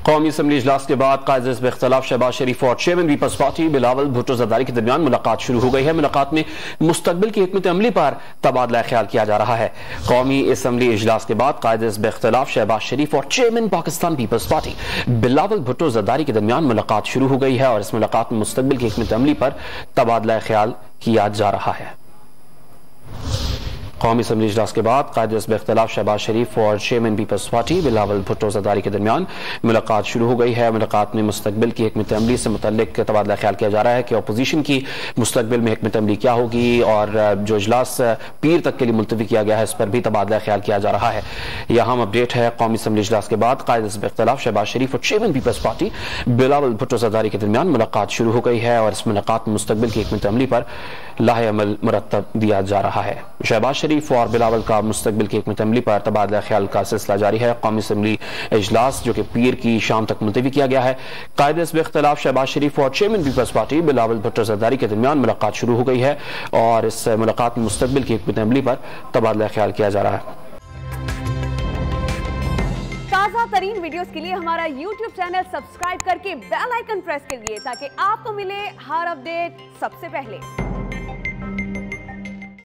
قومی اسمبلی اجلاس کے بعد قائد حزب اختلاف شہباز شریف اور چیئرمین پیپلز پارٹی بلاول بھٹو زرداری کے درمیان ملاقات شروع ہو گئی ہے۔ ملاقات میں مستقبل کی حکمت عملی پر تبادلہ خیال کیا جا رہا ہے۔ قومی اسمبلی اجلاس کے بعد قائد حزب اختلاف شہباز شریف اور چیئرمین پاکستان پیپلز پارٹی بلاول بھٹو زرداری کے درمیان ملاقات شروع ہو گئی ہے اور اس ملاقات میں مستقبل کی حکمت عملی پر تبادلہ خیال کیا جا رہا ہے۔ قومی اسمبلی اجلاس کے بعد قائد حزب اختلاف شہباز شریف اور چیئرمین پیپلز پارٹی بلاول بھٹو زرداری کے درمیان ملاقات شروع ہو گئی ہے۔ ملاقات میں مستقبل کی حکمت عملی سے متعلق تبادلہ خیال کیا جا رہا ہے کہ اپوزیشن کی مستقبل میں حکمت عملی کیا ہوگی اور جو اجلاس پیر تک کے لیے ملتوی کیا گیا ہے اس پر بھی تبادلہ خیال کیا جا رہا ہے۔ یہ اہم اپڈیٹ ہے۔ قومی اسمبلی اجلاس کے بعد قائد حزب اختلاف شہباز شریف اور چیئرمین پیپلز پارٹی بلاول بھٹو زرداری کے درمیان ملاقات شروع ہو گئی ہے اور اس ملاقات میں مستقبل کی حکمت عملی پر لاہ عمل مرتب دیا جا رہا ہے۔ شہباز شریف اور بلاول کا مستقبل کی حکمت عملی پر تبادلہ خیال کا سلسلہ جاری ہے۔ قومی اسمبلی اجلاس جو کہ پیر کی شام تک ملتوی کیا گیا ہے، قائد حزب اختلاف شہباز شریف اور چیئرمین پیپلز پارٹی بلاول بھٹو زرداری کے درمیان ملاقات شروع ہو گئی ہے اور اس ملاقات میں مستقبل کی حکمت عملی پر تبادلہ خیال کیا جا رہا ہے۔ تازہ ترین ویڈیوز کے لیے ہمارا YouTube چینل سبسکرائب کر کے بیل آئیکن پریس کریے تاکہ آپ کو ملے ہر اپڈیٹ سب سے پہلے۔